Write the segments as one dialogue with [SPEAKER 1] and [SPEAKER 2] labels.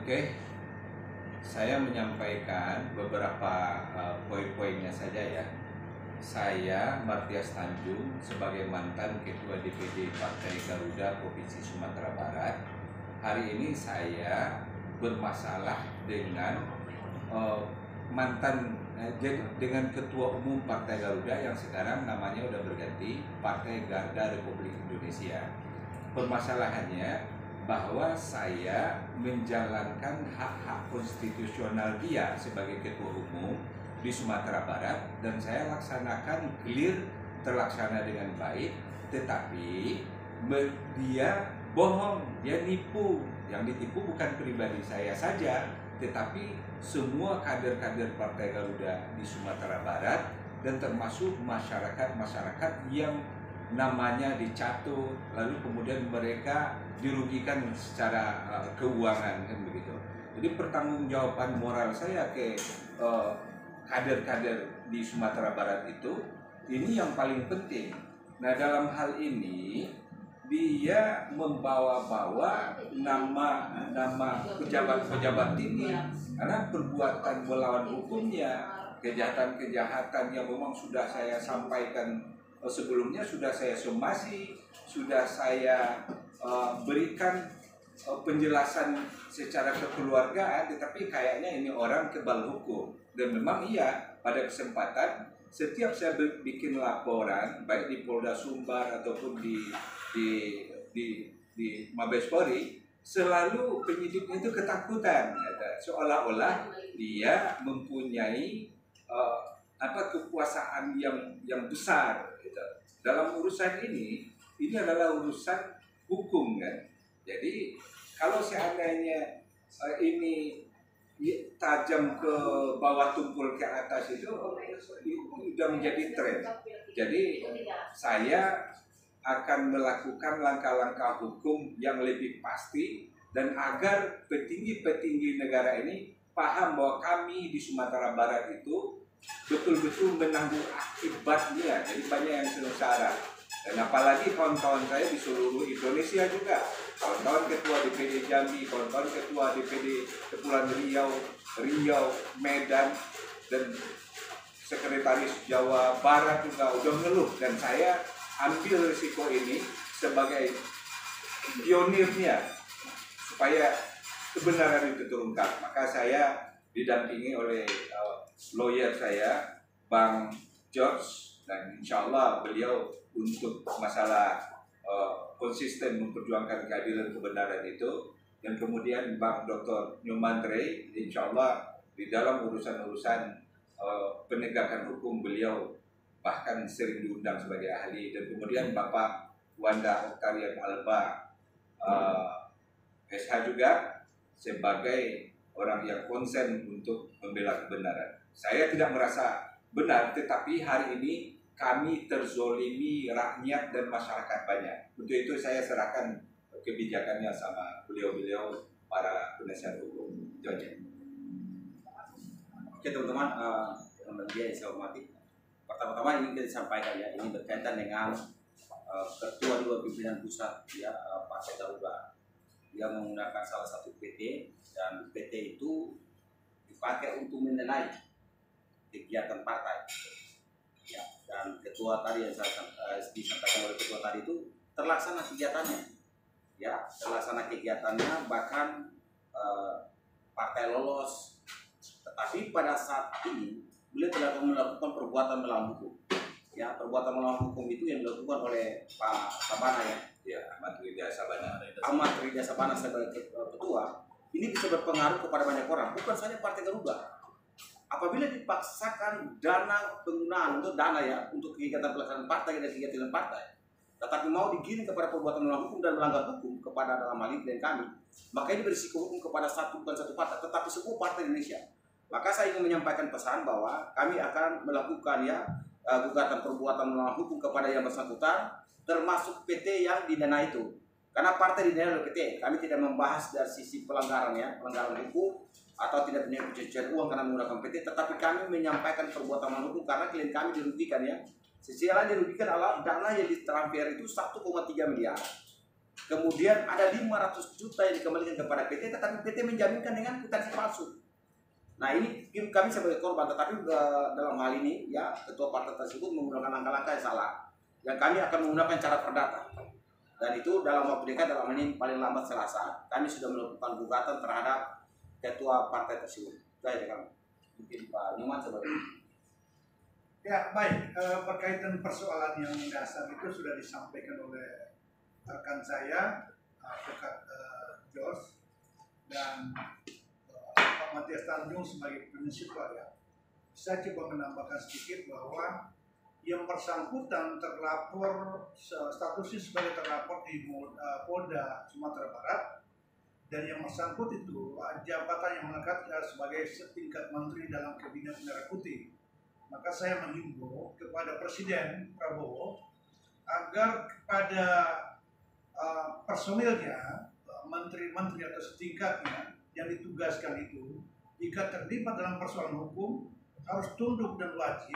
[SPEAKER 1] Oke, saya menyampaikan beberapa poin-poinnya saja ya. Saya Martias Tanjung sebagai mantan Ketua DPD Partai Garuda Provinsi Sumatera Barat. Hari ini saya bermasalah dengan dengan Ketua Umum Partai Garuda yang sekarang namanya udah berganti Partai Garda Republik Indonesia. Permasalahannya bahwa saya menjalankan hak-hak konstitusional dia sebagai ketua umum di Sumatera Barat dan saya laksanakan clear, terlaksana dengan baik, tetapi dia bohong, dia nipu. Yang ditipu bukan pribadi saya saja, tetapi semua kader-kader Partai Garuda di Sumatera Barat dan termasuk masyarakat-masyarakat yang namanya dicatut, lalu kemudian mereka dirugikan secara keuangan kan begitu. Jadi pertanggungjawaban moral saya ke kader-kader di Sumatera Barat itu ini yang paling penting. Nah, dalam hal ini dia membawa-bawa nama pejabat-pejabat tinggi karena perbuatan melawan hukumnya, kejahatan-kejahatan yang memang sudah saya sampaikan sebelumnya, sudah saya somasi, sudah saya berikan penjelasan secara kekeluargaan, tetapi kayaknya ini orang kebal hukum. Dan memang iya, pada kesempatan setiap saya bikin laporan baik di Polda Sumbar ataupun di Mabes Polri, selalu penyidiknya itu ketakutan, seolah-olah dia mempunyai kekuasaan yang besar gitu. Dalam urusan ini adalah urusan hukum kan. Jadi kalau seandainya ini tajam ke bawah tumpul ke atas itu sudah menjadi tren. Jadi saya akan melakukan langkah-langkah hukum yang lebih pasti dan agar petinggi-petinggi negara ini paham bahwa kami di Sumatera Barat itu betul-betul menanggung akibatnya. Jadi banyak yang sengsara. Dan apalagi kawan-kawan saya di seluruh Indonesia juga, kawan-kawan ketua DPD Jambi, kawan-kawan ketua DPD Kepulauan Riau, Medan, dan sekretaris Jawa Barat juga udah ngeluh. Dan saya ambil risiko ini sebagai pionirnya supaya kebenaran itu terungkap. Maka saya didampingi oleh lawyer saya, Bang George, dan insya Allah beliau untuk masalah konsisten memperjuangkan keadilan kebenaran itu, dan kemudian Bang Dr. Nyoman Ray, insya Allah di dalam urusan-urusan penegakan hukum beliau bahkan sering diundang sebagai ahli, dan kemudian Bapak Wanda Oktarian Alba SH juga sebagai orang yang konsen untuk membela kebenaran. Saya tidak merasa benar, tetapi hari ini kami terzolimi rakyat dan masyarakat banyak. Untuk itu saya serahkan kebijakannya sama beliau-beliau para penasihat hukum.
[SPEAKER 2] Oke teman-teman, yang saya hormati. Pertama-tama ingin kita sampaikan ya, ini berkaitan dengan Ketua Dewan Pimpinan Pusat ya, Partai Garuda. Dia menggunakan salah satu PT, dan PT itu dipakai untuk menilai kegiatan partai. Ya, dan ketua tadi yang disampaikan oleh ketua tadi itu terlaksana kegiatannya. Ya, terlaksana kegiatannya, bahkan partai lolos. Tetapi pada saat ini beliau telah melakukan perbuatan melawan hukum. Ya, perbuatan melawan hukum itu yang dilakukan oleh Pak Sabana ya.
[SPEAKER 1] Ya, Ahmad Ridha Sabana.
[SPEAKER 2] Ahmad Ridha Sabana sebagai ketua, ini bisa berpengaruh kepada banyak orang, bukan saja Partai Garuda. Apabila dipaksakan dana penggunaan untuk dana ya, untuk kegiatan pelaksanaan partai dan kegiatan partai, tetapi mau digiring kepada perbuatan melawan hukum dan melanggar hukum kepada dalam hal ini dan kami, maka ini berisiko hukum kepada bukan satu partai, tetapi semua partai Indonesia. Maka saya ingin menyampaikan pesan bahwa kami akan melakukan ya gugatan perbuatan melawan hukum kepada yang bersangkutan, termasuk PT yang didana itu. Karena partai didana oleh PT, kami tidak membahas dari sisi pelanggaran ya, pelanggaran hukum atau tidak punya pencucian uang karena menggunakan PT, tetapi kami menyampaikan perbuatan melawan hukum karena klien kami dirugikan ya. Sisi lain dirugikan adalah dana yang ditransfer itu 1,3 miliar. Kemudian ada 500 juta yang dikembalikan kepada PT, tetapi PT menjaminkan dengan kwitansi palsu. Nah ini kami sebagai korban, tetapi dalam hal ini ya ketua partai tersebut menggunakan langkah-langkah yang salah. Dan kami akan menggunakan cara perdata. Dan itu dalam waktu dekat, dalam ini paling lambat Selasa, kami sudah melakukan gugatan terhadap ketua partai tersebut. Itu aja kami. Mungkin Pak Nyoman sebagai.
[SPEAKER 3] Ya baik, berkaitan persoalan yang dasar itu sudah disampaikan oleh rekan saya, Advokat George, dan Pak Matias Tanjung sebagai prinsipal ya. Saya coba menambahkan sedikit bahwa yang bersangkutan terlapor, statusnya sebagai terlapor di Polda Sumatera Barat, dan yang bersangkut itu jabatan yang melekat sebagai setingkat menteri dalam kabinet merah putih. Maka saya menghimbau kepada Presiden Prabowo agar kepada personilnya, menteri-menteri atau setingkatnya yang ditugaskan itu, jika terlibat dalam persoalan hukum, harus tunduk dan wajib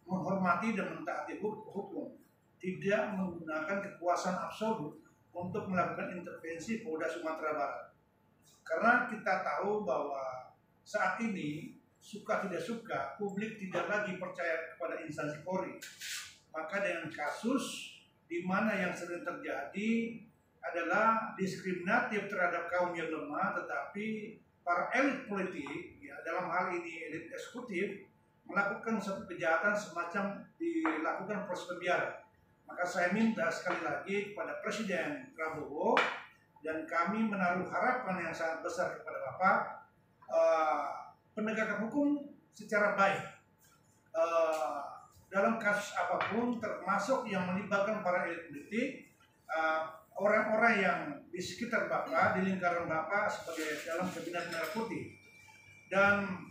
[SPEAKER 3] menghormati dan mentaati hukum, tidak menggunakan kekuasaan absolut untuk melakukan intervensi Polda Sumatera Barat. Karena kita tahu bahwa saat ini suka tidak suka publik tidak lagi percaya kepada instansi Polri. Maka dengan kasus di mana yang sering terjadi adalah diskriminatif terhadap kaum yang lemah, tetapi para elit politik ya, dalam hal ini elit eksekutif melakukan satu kejahatan semacam dilakukan proses pembiaran. Maka saya minta sekali lagi kepada Presiden Prabowo, dan kami menaruh harapan yang sangat besar kepada Bapak, penegakan hukum secara baik dalam kasus apapun, termasuk yang melibatkan para elit politik, orang-orang yang di sekitar Bapak, di lingkaran Bapak sebagai dalam kabinet merah putih. Dan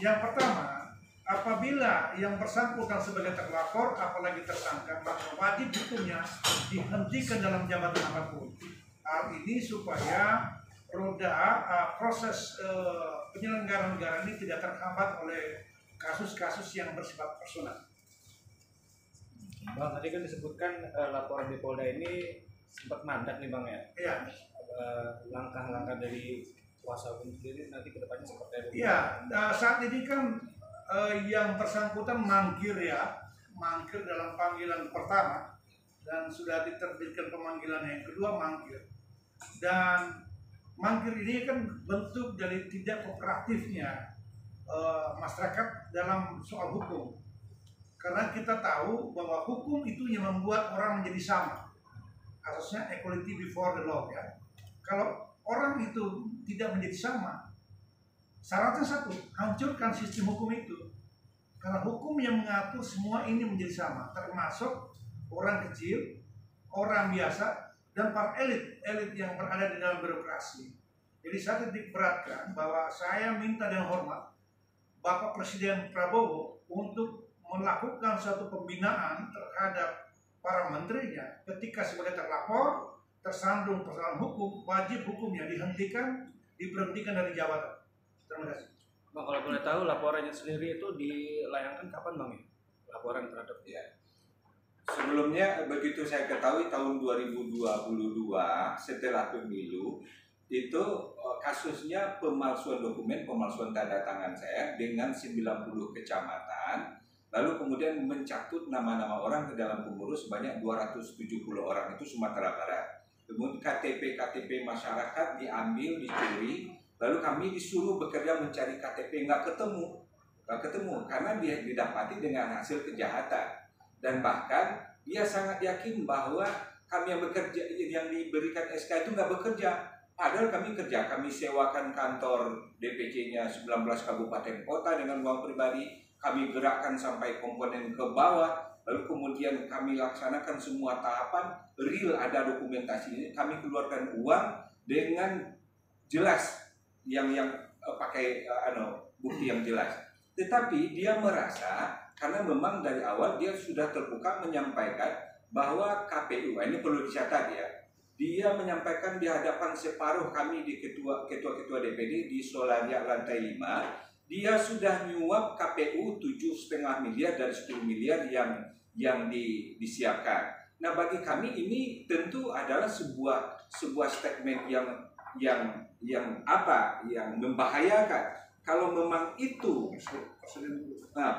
[SPEAKER 3] yang pertama, apabila yang bersangkutan sebagai terlapor, apalagi tersangka, maka wajib hukumnya dihentikan dalam jabatan apapun. Hal ini supaya roda proses penyelenggaraan negara ini tidak terhambat oleh kasus-kasus yang bersifat personal.
[SPEAKER 4] Bang, tadi kan disebutkan laporan di Polda ini sempat mandat nih Bang ya?
[SPEAKER 3] Iya.
[SPEAKER 4] Langkah-langkah dari kuasa hukum sendiri nanti kedepannya seperti apa?
[SPEAKER 3] Iya, saat ini kan yang bersangkutan mangkir ya, mangkir dalam panggilan pertama, dan sudah diterbitkan pemanggilan yang kedua mangkir. Dan mangkir ini kan bentuk dari tidak kooperatifnya masyarakat dalam soal hukum. Karena kita tahu bahwa hukum itu yang membuat orang menjadi sama. Asasnya equality before the law ya. Kalau orang itu tidak menjadi sama, syaratnya satu, hancurkan sistem hukum itu. Karena hukum yang mengatur semua ini menjadi sama, termasuk orang kecil, orang biasa, dan para elit yang berada di dalam birokrasi. Jadi saya titik beratkan bahwa saya minta dengan hormat Bapak Presiden Prabowo untuk melakukan suatu pembinaan terhadap para menterinya ketika sebagai terlapor, tersandung persoalan hukum, wajib hukumnya dihentikan, diberhentikan dari jabatan. Terima kasih.
[SPEAKER 4] Bang, kalau boleh tahu laporannya sendiri itu dilayangkan kapan Bang ya? Laporan terhadap
[SPEAKER 1] Ya. Sebelumnya begitu saya ketahui tahun 2022 setelah pemilu itu kasusnya pemalsuan dokumen, pemalsuan tanda tangan saya dengan 90 kecamatan, lalu kemudian mencatut nama-nama orang ke dalam pengurus sebanyak 270 orang, itu Sumatera Barat. Kemudian KTP masyarakat diambil, dicuri, lalu kami disuruh bekerja mencari KTP, nggak ketemu karena dia didapati dengan hasil kejahatan. Dan bahkan dia sangat yakin bahwa kami yang bekerja, yang diberikan SK itu nggak bekerja. Padahal kami kerja, kami sewakan kantor DPC-nya 19 kabupaten kota dengan uang pribadi, kami gerakkan sampai komponen ke bawah, lalu kemudian kami laksanakan semua tahapan, real ada dokumentasinya, kami keluarkan uang dengan jelas, yang pakai bukti yang jelas. Tetapi dia merasa, karena memang dari awal dia sudah terbuka menyampaikan bahwa KPU, ini perlu dicatat ya, dia menyampaikan di hadapan separuh kami di ketua-ketua DPD di Solaria lantai 5, dia sudah nyuap KPU 7,5 miliar dari 10 miliar yang disiapkan. Nah, bagi kami ini tentu adalah sebuah statement yang membahayakan. Kalau memang itu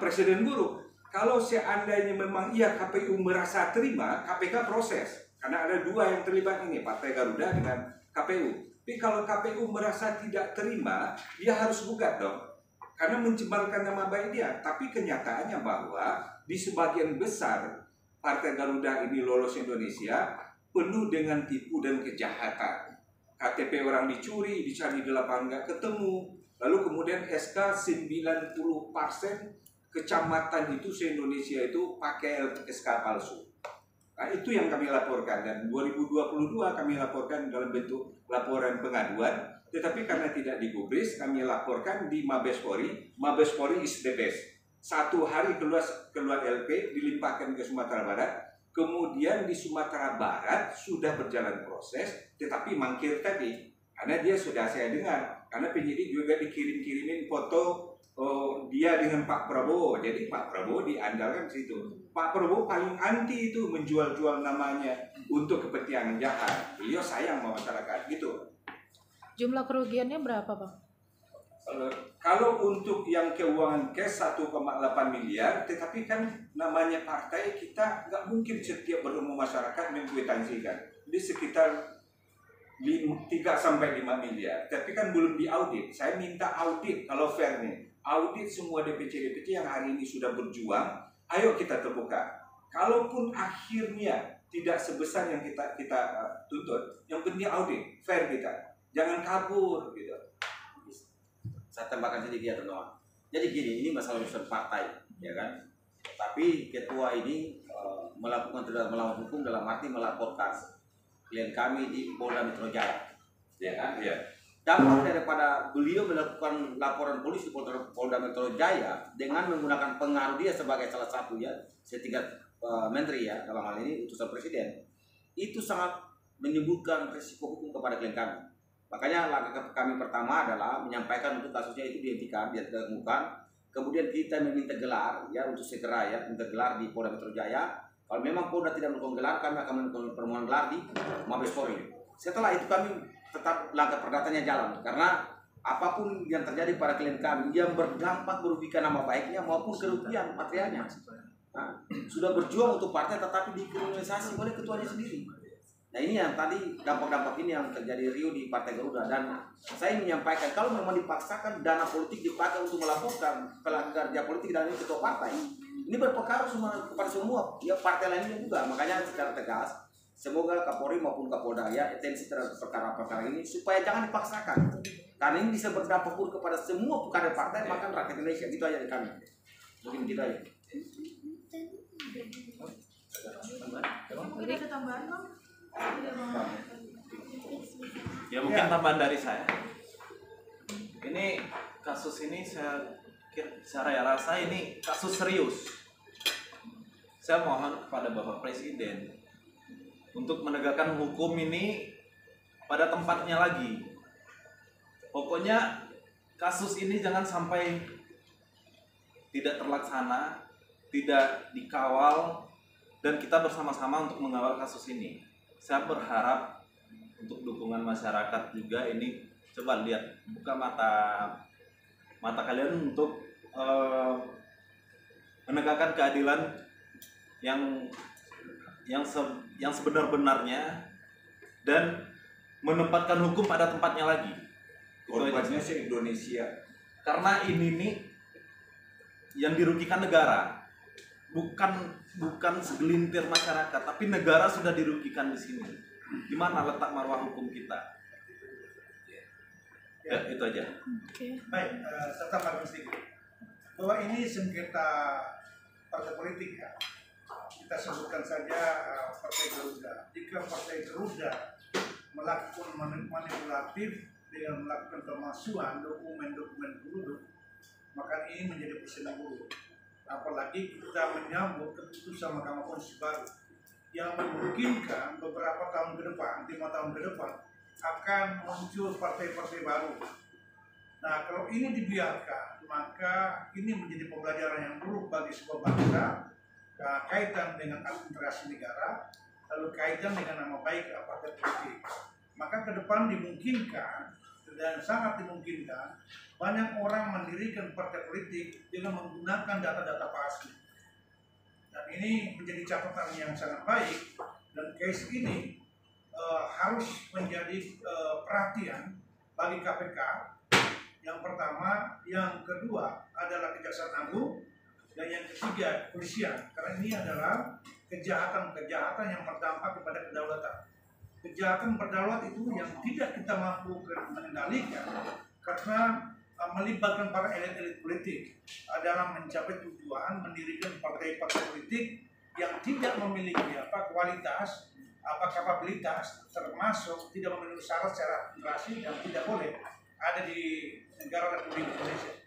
[SPEAKER 1] presiden buruk. Kalau seandainya memang KPU merasa terima, KPK proses. Karena ada dua yang terlibat ini, Partai Garuda dengan KPU. Tapi kalau KPU merasa tidak terima, dia harus gugat dong. Karena mencemarkan nama baik dia. Tapi kenyataannya bahwa di sebagian besar Partai Garuda ini lolos Indonesia penuh dengan tipu dan kejahatan. KTP orang dicuri, dicari di lapangan nggak ketemu. Lalu kemudian SK 90% kecamatan itu se-Indonesia itu pakai SK palsu. Nah, itu yang kami laporkan, dan 2022 kami laporkan dalam bentuk laporan pengaduan, tetapi karena tidak digubris, kami laporkan di Mabes Polri. Mabes Polri is the best. 1 hari keluar LP, dilimpahkan ke Sumatera Barat, kemudian di Sumatera Barat sudah berjalan proses, tetapi mangkir tadi, karena dia sudah saya dengar, karena penyidik juga dikirim-kirimin foto dia dengan Pak Prabowo. Jadi Pak Prabowo diandalkan di situ. Pak Prabowo paling anti itu menjual-jual namanya untuk kepentingan jahat. Beliau sayang sama masyarakat gitu.
[SPEAKER 5] Jumlah kerugiannya berapa, Pak?
[SPEAKER 1] Kalau untuk yang keuangan cash 1,8 miliar, tetapi kan namanya partai, kita nggak mungkin setiap bertemu masyarakat mengkwitansikan. Jadi sekitar 3-5 miliar, tapi kan belum diaudit. Saya minta audit kalau fair nih, audit semua DPC yang hari ini sudah berjuang. Ayo kita terbuka. Kalaupun akhirnya tidak sebesar yang kita tuntut, yang penting audit, fair kita, jangan kabur gitu.
[SPEAKER 2] Saya tambahkan sedikit ya teman-teman. Jadi gini, ini masalah urusan partai, ya kan? Tapi ketua ini melakukan tidak melawan hukum dalam arti melaporkan klien kami di Polda Metro Jaya, ya kan?
[SPEAKER 1] Ya.
[SPEAKER 2] Dampak daripada beliau melakukan laporan polisi Polda Metro Jaya dengan menggunakan pengaruh dia sebagai salah satu ya setingkat menteri ya dalam hal ini utusan presiden, itu sangat menimbulkan risiko hukum kepada klien kami. Makanya langkah kami pertama adalah menyampaikan untuk kasusnya itu dihentikan, dia ditemukan. Kemudian kita meminta gelar ya untuk segera ya minta gelar di Polda Metro Jaya. Kalau memang Polda tidak melakukan gelar, kami akan melakukan permohonan gelar di Mabes Polri. Setelah itu kami tetap langkah perdatanya jalan, karena apapun yang terjadi pada klien kami yang berdampak merugikan nama baiknya maupun kerugian materialnya. Nah, sudah berjuang untuk partai tetapi dikriminalisasi oleh ketuanya sendiri. Nah, ini yang tadi dampak-dampak ini yang terjadi Rio di Partai Garuda, dan saya menyampaikan kalau memang dipaksakan dana politik dipakai untuk melaporkan pelanggar kerja politik dan ini ketua partai, ini berpengaruh kepada semua ya partai lainnya juga. Makanya secara tegas semoga Kapolri maupun Kapolda ya atensi terhadap perkara-perkara ini supaya jangan dipaksakan, karena ini bisa berdampak buruk kepada semua kader partai bahkan rakyat Indonesia. Gitu aja dari kami. Mungkin gitu aja.
[SPEAKER 5] Ada tambahan, Bang?
[SPEAKER 4] Ya mungkin tambahan dari saya. Ini kasus ini saya rasa ini kasus serius. Saya mohon kepada Bapak Presiden untuk menegakkan hukum ini pada tempatnya lagi. Pokoknya kasus ini jangan sampai tidak terlaksana, tidak dikawal, dan kita bersama-sama untuk mengawal kasus ini. Saya berharap untuk dukungan masyarakat juga ini, coba lihat, buka mata kalian untuk menegakkan keadilan yang sebenar-benarnya dan menempatkan hukum pada tempatnya lagi.
[SPEAKER 1] Korbannya se-Indonesia.
[SPEAKER 4] Karena ini nih yang dirugikan negara, bukan segelintir masyarakat, tapi negara sudah dirugikan di sini. Di mana letak marwah hukum kita? Ya, itu aja.
[SPEAKER 5] Oke.
[SPEAKER 3] Baik, saya tambahkan sedikit bahwa ini sengketa partai politik ya. Kita sebutkan saja Partai Garuda. Jika Partai Garuda melakukan manipulatif dengan melakukan pemalsuan dokumen-dokumen penduduk, maka ini menjadi presiden buruk. Apalagi kita menyambut keputusan Mahkamah Konstitusi baru yang memungkinkan beberapa tahun ke depan, 5 tahun ke depan akan muncul partai-partai baru. Nah, kalau ini dibiarkan, maka ini menjadi pembelajaran yang buruk bagi sebuah bangsa, kaitan dengan administrasi negara, lalu kaitan dengan nama baik partai politik. Maka ke depan dimungkinkan dan sangat dimungkinkan banyak orang mendirikan partai politik dengan menggunakan data-data palsu. Dan ini menjadi catatan yang sangat baik, dan case ini harus menjadi perhatian bagi KPK. Yang pertama, yang kedua adalah Kejaksaan Agung, dan yang ketiga kepolisian. Karena ini adalah kejahatan-kejahatan yang berdampak kepada kedaulatan. Kejahatan berdaulat itu yang tidak kita mampu mengendalikan karena melibatkan para elit-elit politik dalam mencapai tujuan mendirikan partai-partai politik yang tidak memiliki kualitas, kapabilitas, termasuk tidak memenuhi syarat secara administrasi dan tidak boleh ada di negara Republik Indonesia.